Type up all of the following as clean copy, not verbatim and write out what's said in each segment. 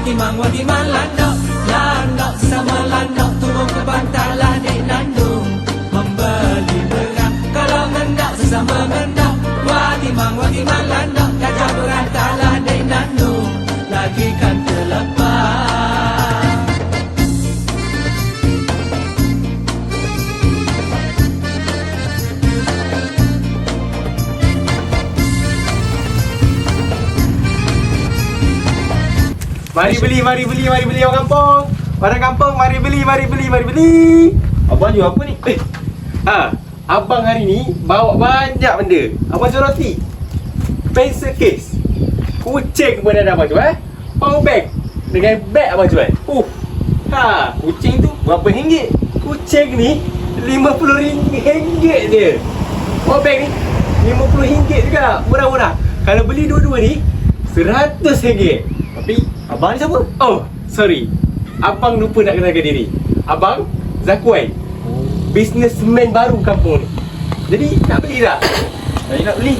Wadiman landok, landok sama landok turun ke bantalah dek nandung membeli beras. Kalau ngendak sesama ngendak, wadiman landok gajah berantalah dek nandung lagi kan terlepas. Mari beli orang kampung. Orang kampung mari beli. Abang jual apa ni? Abang hari ni bawa banyak benda. Abang jual roti, pencil case, kucing pun ada abang jual. Power bank dengan beg abang jual. Kucing tu berapa ringgit? Kucing ni RM50 je. Power bank ni RM50 juga. Murah-murah. Kalau beli dua-dua ni RM100. Tapi abang ni siapa? Oh, sorry. Abang lupa nak kenalkan diri. Abang Zakuai, businessman baru kampung ni. Jadi nak beli tak? Saya nak beli.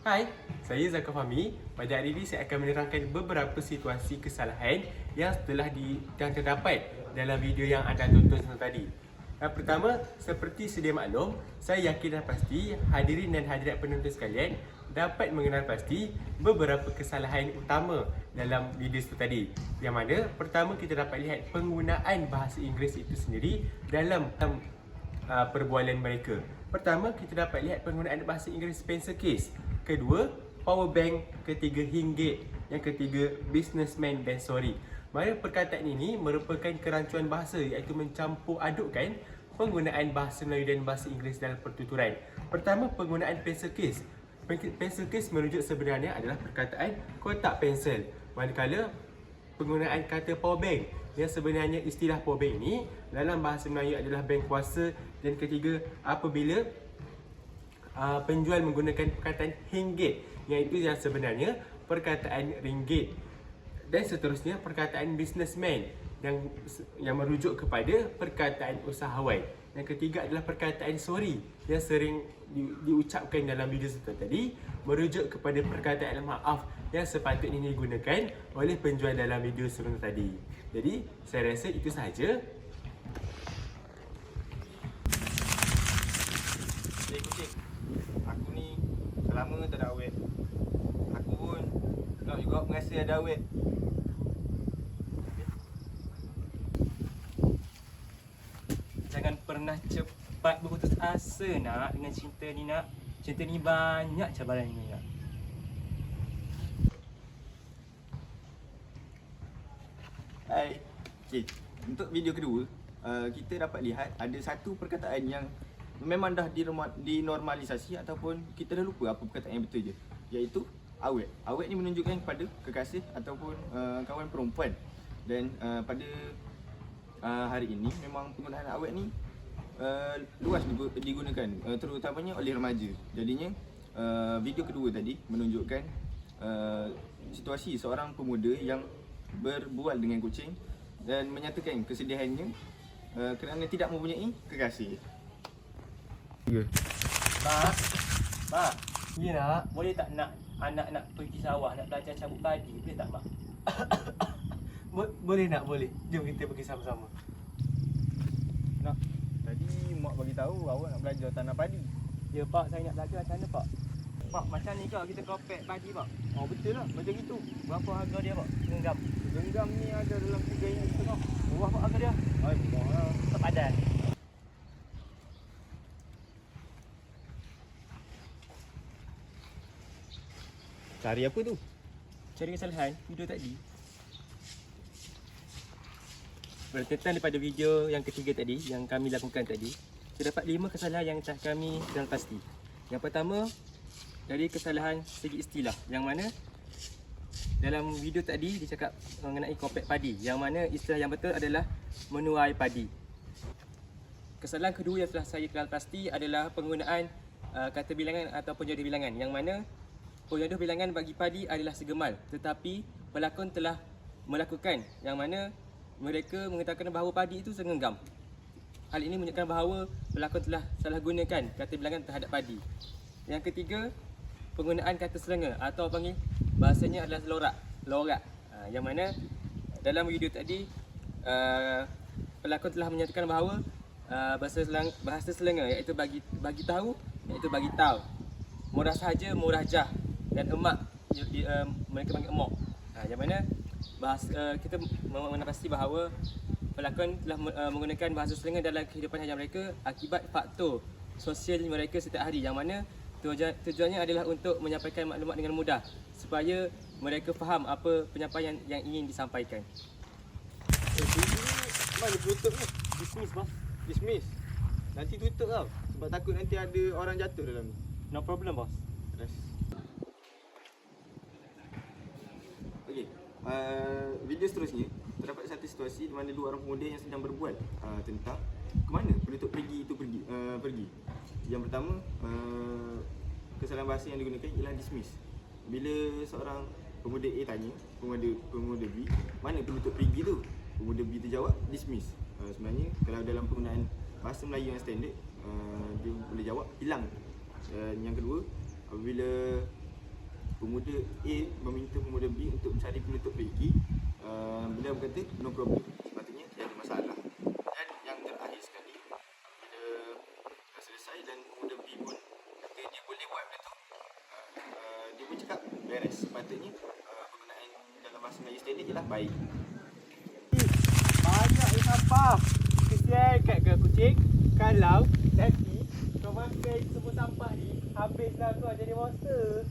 Hai, saya Zakar Fahmi. Pada hari ini saya akan menerangkan beberapa situasi kesalahan yang telah terdapat dalam video yang anda tonton tadi. Yang pertama, seperti sedia maklum, saya yakin dan pasti hadirin dan hadirat penonton sekalian dapat mengenal pasti beberapa kesalahan utama dalam video itu tadi. Yang mana pertama kita dapat lihat penggunaan bahasa Inggeris itu sendiri dalam perbualan mereka. Pertama, kita dapat lihat penggunaan bahasa Inggeris pencil case. Kedua, power bank. Ketiga, ringgit. Yang ketiga, businessman dan sorry. Mana perkataan ini merupakan kerancuan bahasa iaitu mencampur adukkan penggunaan bahasa Melayu dan bahasa Inggeris dalam pertuturan. Pertama, penggunaan pencil case. Pencil case merujuk sebenarnya adalah perkataan kotak pensel. Manakala penggunaan kata power bank, yang sebenarnya istilah power bank ini dalam bahasa Melayu adalah bank kuasa. Dan ketiga, apabila penjual menggunakan perkataan ringgit, iaitu yang sebenarnya perkataan ringgit. Dan seterusnya perkataan businessman yang merujuk kepada perkataan usahawan. Yang ketiga adalah perkataan sorry yang sering diucapkan dalam video tadi, merujuk kepada perkataan maaf yang sepatutnya digunakan oleh penjual dalam video sebelum tadi. Jadi saya rasa itu sahaja. Kucing, aku ni selama tak ada awet. Aku pun nak juga merasa ada awet. Jangan pernah cepat berputus asa nak dengan cinta ni nak. Cinta ni banyak cabarannya nak. Hai. Okay. Untuk video kedua, kita dapat lihat ada satu perkataan yang memang dah dinormalisasi ataupun kita dah lupa apa perkataan yang betul je, iaitu awet. Awet ni menunjukkan kepada kekasih ataupun kawan perempuan. Dan pada hari ini memang penggunaan awet ni luas digunakan, terutamanya oleh remaja. Jadinya video kedua tadi menunjukkan situasi seorang pemuda yang berbual dengan kucing dan menyatakan kesedihannya kerana tidak mempunyai kekasih. Mak, ya nak, boleh tak nak anak nak pergi sawah, nak belajar cabut padi, boleh tak mak? Boleh nak, boleh. Jom kita pergi sama-sama. Nak, tadi mak bagi tahu awak nak belajar tanam padi. Ya pak, saya nak belajar macam mana pak? Pak, macam ni ke kita kopek padi pak? Oh betul lah, macam itu. Berapa harga dia pak? Genggam. Genggam ni ada dalam RM3.5. Murah pak harga dia? Murah lah. Sepadan. Cari apa tu? Cari kesalahan video tadi. Berkaitan daripada video yang ketiga tadi, yang kami lakukan tadi, terdapat 5 kesalahan yang telah kami kenal pasti. Yang pertama, dari kesalahan segi istilah, yang mana dalam video tadi dia cakap mengenai kopek padi, yang mana istilah yang betul adalah menuai padi. Kesalahan kedua yang telah saya kenal pasti adalah penggunaan kata bilangan atau penjodoh bilangan, yang mana penjodoh bilangan bagi padi adalah segemal, tetapi pelakon telah melakukan yang mana mereka mengatakan bahawa padi itu sengenggam. Hal ini menunjukkan bahawa pelakon telah salah gunakan kata bilangan terhadap padi. Yang ketiga, penggunaan kata selenga atau panggil bahasanya adalah selorak, lorak. Yang mana dalam video tadi pelakon telah menyatakan bahawa bahasa Selangor iaitu bagi tahu, iaitu bagi tahu. Murah sahaja, murah jah, dan emak mereka panggil emok. Yang mana kita menapasi bahawa pelakon telah menggunakan bahasa Selangor dalam kehidupan harian mereka akibat faktor sosial mereka setiap hari, yang mana tujuannya adalah untuk menyampaikan maklumat dengan mudah supaya mereka faham apa penyampaian yang ingin disampaikan. Mana tutup ni? Dismiss bos. Dismiss. Nanti tutup tau. Sebab takut nanti ada orang jatuh dalam ni. No problem bos. Yes. Okey. Video seterusnya terdapat satu situasi di mana dua orang pemuda yang sedang berbual tentang ke mana penutup pergi itu pergi. Yang pertama, kesalahan bahasa yang digunakan ialah dismiss. Bila seorang pemuda A tanya pemuda B, mana penutup pergi tu? Pemuda B terjawab dismiss. Sebenarnya kalau dalam penggunaan bahasa Melayu yang standard, dia boleh jawab hilang. Yang kedua, apabila pemuda A meminta pemuda B untuk mencari penutup pergi, beliau berkata no problem, sepatutnya tidak ada masalah. Dan yang terakhir sekali, bila dah selesai dan pemuda B pun kata dia boleh buat benda tu, dia pun cakap beres. Sepatutnya penggunaan dalam bahasa Melayu standard ialah baik. Banyak sampah. Kesian kat ke kucing. Kalau nanti kau makan semua sampah ni, habislah kau jadi monster.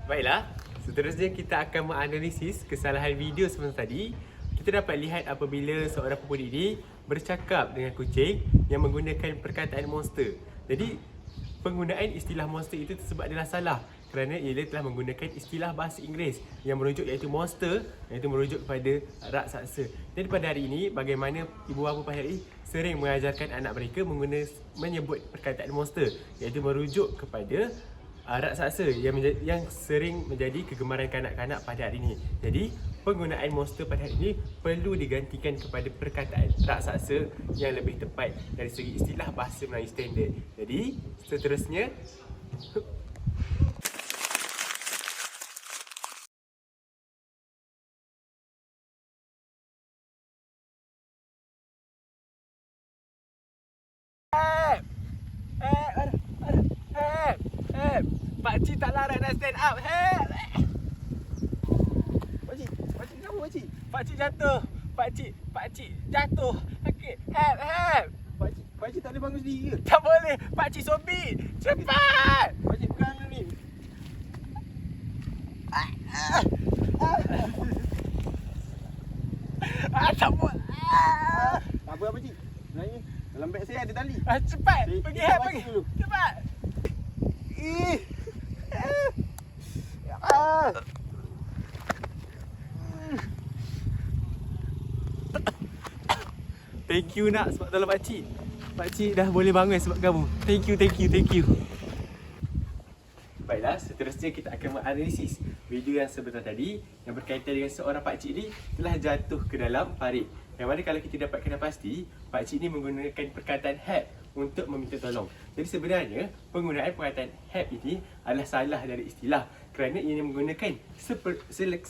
Baiklah, seterusnya kita akan menganalisis kesalahan video sebentar tadi. Kita dapat lihat apabila seorang pemuda ini bercakap dengan kucing yang menggunakan perkataan monster. Jadi, penggunaan istilah monster itu tersebut adalah salah kerana ia telah menggunakan istilah bahasa Inggeris yang merujuk iaitu monster, iaitu merujuk kepada raksasa. Jadi pada hari ini, bagaimana ibu bapa pada hari ini sering mengajarkan anak mereka menyebut perkataan monster, iaitu merujuk kepada raksasa yang sering menjadi kegemaran kanak-kanak pada hari ini. Jadi penggunaan monster pada hari ini perlu digantikan kepada perkataan raksasa yang lebih tepat dari segi istilah bahasa Melayu standard. Jadi seterusnya Pakcik tak larat nak stand up. Pakcik kenapa pakcik? Pakcik jatuh. Pakcik jatuh. Sakit. Help. Pakcik tak boleh bangun sendiri ke? Tak boleh. Pakcik sobik. Cepat. Pakcik pegang dulu ni. Tak boleh. Tak apa pakcik. Sebenarnya dalam beg saya ada tali. Cepat. Pergi help pakcik pergi. dulu. Cepat. Thank you nak sebab tolong pakcik. Pakcik dah boleh bangun sebab kamu. Thank you. Baiklah, seterusnya kita akan menganalisis video yang sebentar tadi yang berkaitan dengan seorang pakcik ini telah jatuh ke dalam parit. Yang mana kalau kita dapatkan pasti, pakcik ini menggunakan perkataan help untuk meminta tolong. Jadi sebenarnya penggunaan perkataan help ini adalah salah dari istilah kerana ia menggunakan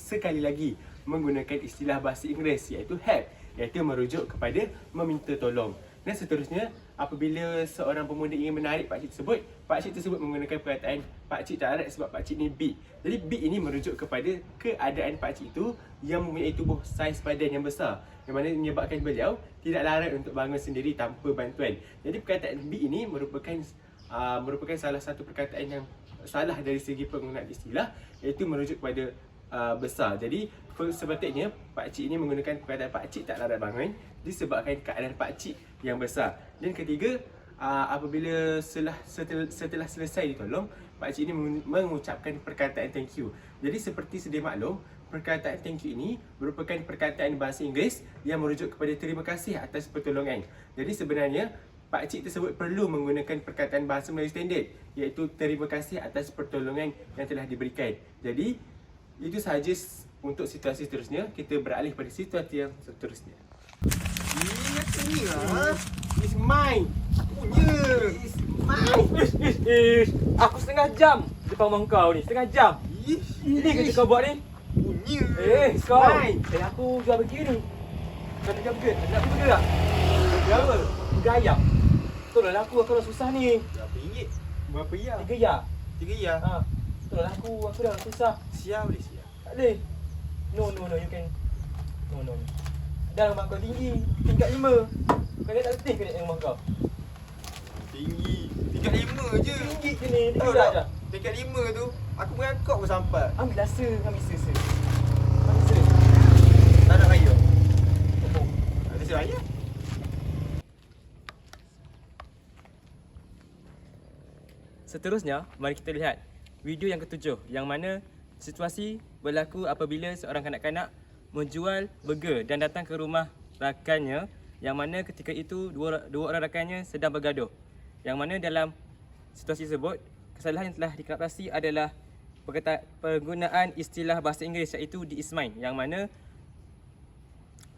sekali lagi menggunakan istilah bahasa Inggeris iaitu help, iaitu merujuk kepada meminta tolong. Dan seterusnya, apabila seorang pemuda ingin menarik pakcik tersebut menggunakan perkataan pakcik tak larat sebab pakcik ni big. Jadi big ini merujuk kepada keadaan pakcik itu yang mempunyai tubuh saiz badan yang besar, yang mana menyebabkan beliau tidak larat untuk bangun sendiri tanpa bantuan. Jadi perkataan big ini merupakan salah satu perkataan yang salah dari segi penggunaan istilah, iaitu merujuk kepada besar. Jadi sepatutnya pakcik ini menggunakan perkataan pakcik tak larat bangun disebabkan keadaan pakcik yang besar. Dan ketiga, apabila setelah selesai ditolong, pakcik ini mengucapkan perkataan thank you. Jadi seperti sedia maklum, perkataan thank you ini merupakan perkataan bahasa Inggeris yang merujuk kepada terima kasih atas pertolongan. Jadi sebenarnya pakcik tersebut perlu menggunakan perkataan bahasa Melayu standard, iaitu terima kasih atas pertolongan yang telah diberikan. Jadi itu sahaja untuk situasi seterusnya. Kita beralih pada situasi yang seterusnya. Ini lah. It's mine. Punya. It's mine. Aku setengah jam depan rumah kau ni. Setengah jam. Ini kerja kau buat ni. punya. Kau. Mai. Aku jual burger ni. Kau nak jual burger? Nak beli burger tak? Burger apa? Burger ayam. Tolonglah aku dah susah ni. Berapa ringgit? Berapa ya? 3 ya. 3 ya? Ha. Tolonglah aku dah susah. Siap boleh siap. Tak boleh. No, you can. No. Dah rumah kau tinggi, tingkat 5. Kau tak letih ke naik rumah kau? Tinggi. Tingkat 5 je. Tinggi ke ni? Tahu Tinggi tak? dah. Tingkat 5 tu aku mengangkut pun sampai. Ambil rasa, ambil sesa. Ambil sesa. Tak nak raya. Oh. Ada si raya. Seterusnya, mari kita lihat video yang ketujuh yang mana situasi berlaku apabila seorang kanak-kanak menjual burger dan datang ke rumah rakannya yang mana ketika itu dua orang rakannya sedang bergaduh. Yang mana dalam situasi tersebut, kesalahan yang telah dikelapasi adalah penggunaan istilah bahasa Inggeris iaitu "the is mine", yang mana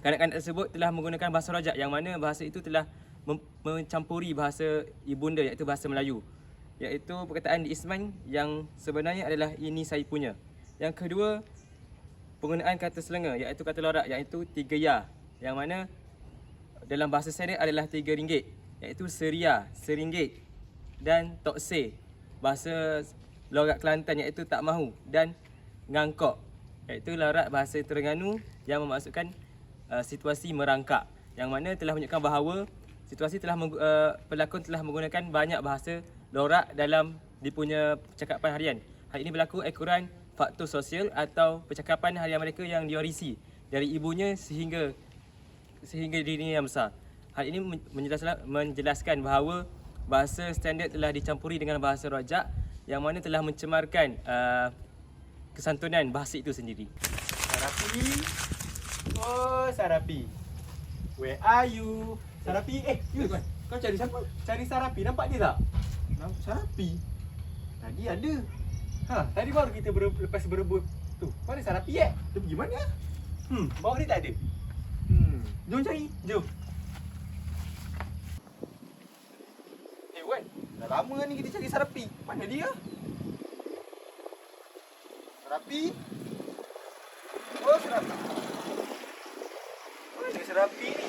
kanak-kanak tersebut telah menggunakan bahasa rojak yang mana bahasa itu telah mencampuri bahasa ibunda iaitu bahasa Melayu. Iaitu perkataan "the is mine" yang sebenarnya adalah "ini saya punya". Yang kedua, penggunaan kata selenga iaitu kata lorak iaitu 3 ya, yang mana dalam bahasa standard adalah RM3 iaitu seria, RM1 dan tokse. Bahasa lorak Kelantan iaitu tak mahu dan ngangkok iaitu lorak bahasa Terengganu yang memaksudkan situasi merangkak, yang mana telah menunjukkan bahawa situasi telah pelakon telah menggunakan banyak bahasa lorak dalam dipunya percakapan harian. Hal ini berlaku ekoran faktor sosial atau percakapan harian mereka yang diwarisi dari ibunya sehingga dirinya yang besar. Hal ini menjelaskan bahawa bahasa standard telah dicampuri dengan bahasa rojak yang mana telah mencemarkan kesantunan bahasa itu sendiri. Sarapi. Oh, Sarapi. Where are you? Sarapi. Yus, kau cari siapa? Cari Sarapi. Nampak dia tak? Nampak Sarapi. Tadi ada. Tadi baru kita lepas berebut. Tu, mana Sarapi Dia pergi mana? Bawah ni tak ada. Jom cari. Jom. Wan, dah lama ni kita cari Sarapi. Mana dia? Sarapi? Oh, Sarapi. Mana Sarapi ni?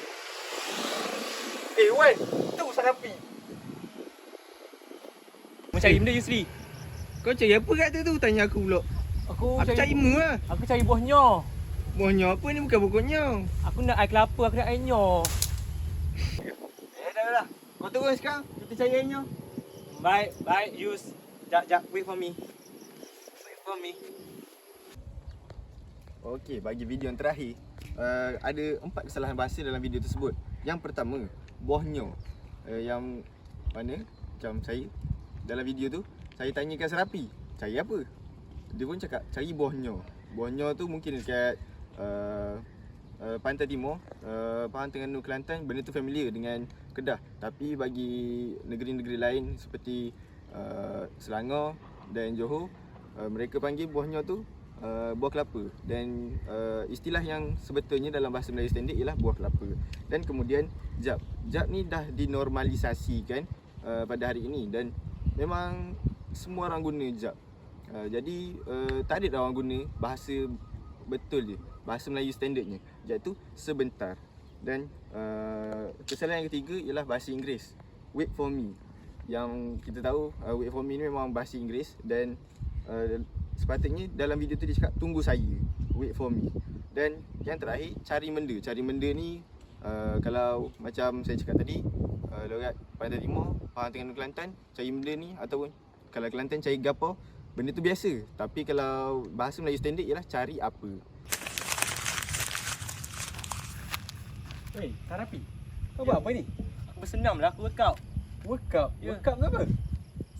Wan, tu Sarapi. Mau cari benda Yusri? Kau cari apa kat tu? Tanya aku pula. Aku cari mu lah. Aku cari buahnya. Buahnya apa ni? Bukan pokoknya. Aku nak air kelapa, aku nak airnya. Dah. Kau turun sekarang. Kita cari airnya. Baik, Yus. Jap, wait for me. Okey, bagi video yang terakhir, ada 4 kesalahan bahasa dalam video tersebut. Yang pertama, buahnya. Yang mana macam saya dalam video tu, saya tanyakan Sarapi, cari apa? Dia pun cakap cari buahnya. Buahnya tu mungkin dekat Pantai Timur, Pahang Terengganu, Kelantan, benda tu familiar dengan Kedah. Tapi bagi negeri-negeri lain seperti Selangor dan Johor, mereka panggil buahnya tu buah kelapa. Dan istilah yang sebetulnya dalam bahasa Melayu standard ialah buah kelapa. Dan kemudian jap. Jap ni dah dinormalisasikan pada hari ini dan memang semua orang guna jap. Jadi tak ada orang guna bahasa betul je, bahasa Melayu standardnya. Jap tu sebentar. Dan kesalahan yang ketiga ialah bahasa Inggeris, wait for me. Yang kita tahu wait for me ni memang bahasa Inggeris dan sepatutnya dalam video tu dia cakap tunggu saya, wait for me. Dan yang terakhir, cari benda. Cari benda ni kalau macam saya cakap tadi, logat Pantai Timur, Pahang Terengganu, Kelantan, cari benda ni, ataupun kalau Kelantan cari gapo, benda tu biasa. Tapi kalau bahasa Melayu standard ialah cari apa. Hei, Sarapi. Kau buat apa ni? Aku bersenam lah, aku workout. Workout? Ya. Workout ke apa?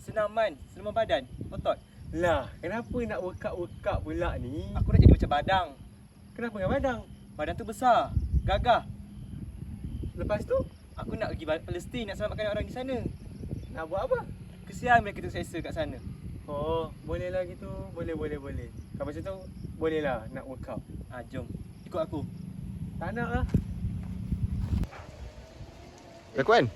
Senaman badan, otot. Lah, kenapa nak workout pula ni? Aku nak jadi macam badang. Kenapa dengan badang? Badan tu besar, gagah. Lepas tu, Aku nak pergi Palestin, nak selamatkan orang di sana. nak buat apa? Kesian mereka tu selesa kat sana. Oh, boleh lah gitu. Boleh. Kalau macam tu, boleh lah nak workout. Jom, ikut aku. Tak nak lah. Kawan,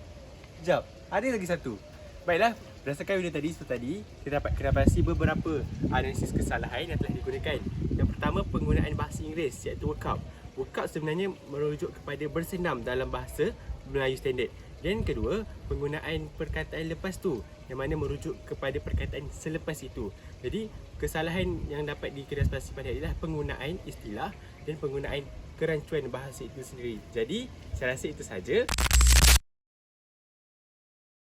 Sekejap, ada lagi satu. Baiklah, Berdasarkan video tadi, kita dapat kedapati beberapa analisis kesalahan yang telah digunakan. Yang pertama, penggunaan bahasa Inggeris iaitu workout. Workout sebenarnya merujuk kepada bersenam dalam bahasa Melayu standard. Dan kedua, penggunaan perkataan lepas tu yang mana merujuk kepada perkataan selepas itu. Jadi, kesalahan yang dapat diketahui pada adalah penggunaan istilah dan penggunaan kerancuan bahasa itu sendiri. Jadi, saya rasa itu sahaja.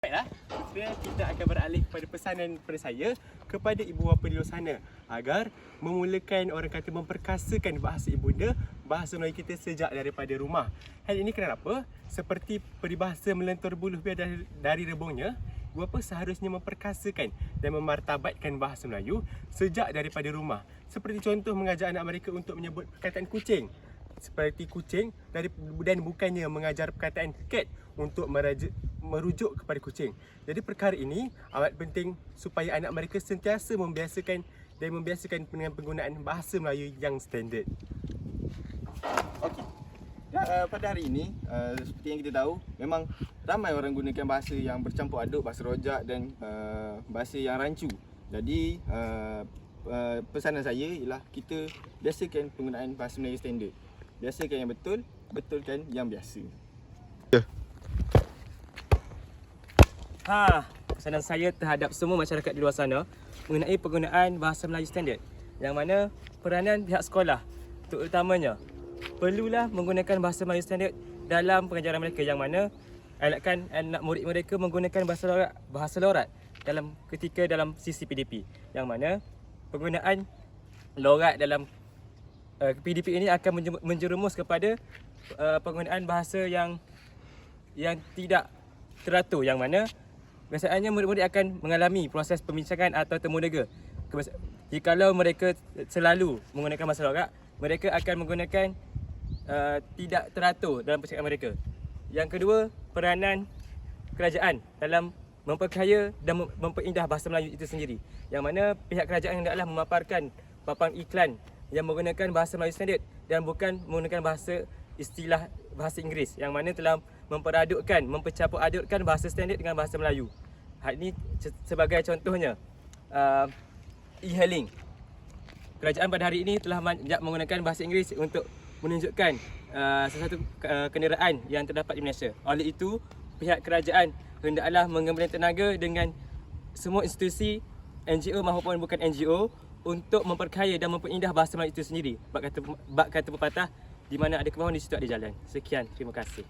Baiklah, seterusnya kita akan beralih kepada pesanan daripada saya kepada ibu bapa di luar sana agar memulakan orang kata memperkasakan bahasa ibunda, bahasa Melayu kita sejak daripada rumah. Hal ini kenapa? Seperti peribahasa melentur buluh biar dari rebungnya, ibu bapa seharusnya memperkasakan dan memartabatkan bahasa Melayu sejak daripada rumah. Seperti contoh mengajar anak mereka untuk menyebut perkataan kucing. Seperti kucing dan bukannya mengajar perkataan cat untuk merujuk kepada kucing. Jadi perkara ini amat penting supaya anak mereka sentiasa membiasakan dengan penggunaan bahasa Melayu yang standard. Okey. Pada hari ini, seperti yang kita tahu, memang ramai orang gunakan bahasa yang bercampur aduk, bahasa rojak dan bahasa yang rancu. Jadi pesanan saya ialah kita biasakan penggunaan bahasa Melayu standard. Biasakan yang betul, betulkan yang biasa. Pesanan saya terhadap semua masyarakat di luar sana mengenai penggunaan bahasa Melayu standard, yang mana peranan pihak sekolah terutamanya perlulah menggunakan bahasa Melayu standard dalam pengajaran mereka, yang mana elakkan anak murid mereka menggunakan bahasa lorat ketika dalam sisi PDP, yang mana penggunaan lorat dalam PDP ini akan menjerumus kepada penggunaan bahasa yang tidak teratur, yang mana biasanya murid-murid akan mengalami proses pembincangan atau temu nega. Jikalau mereka selalu menggunakan bahasa lorat, mereka akan menggunakan tidak teratur dalam percakapan mereka. Yang kedua, peranan kerajaan dalam memperkaya dan memperindah bahasa Melayu itu sendiri, yang mana pihak kerajaan hendaklah memaparkan papan iklan yang menggunakan bahasa Melayu standard dan bukan menggunakan istilah bahasa Inggeris, yang mana telah mempercampur adukkan bahasa standard dengan bahasa Melayu. Hal ini sebagai contohnya e-hailing. Kerajaan pada hari ini telah menggunakan bahasa Inggeris untuk menunjukkan sesuatu kenderaan yang terdapat di Malaysia. Oleh itu, pihak kerajaan hendaklah menggabungkan tenaga dengan semua institusi NGO maupun bukan NGO untuk memperkaya dan memperindah bahasa Melayu itu sendiri. Bak kata pepatah, di mana ada kebawah di situ ada jalan. Sekian, terima kasih.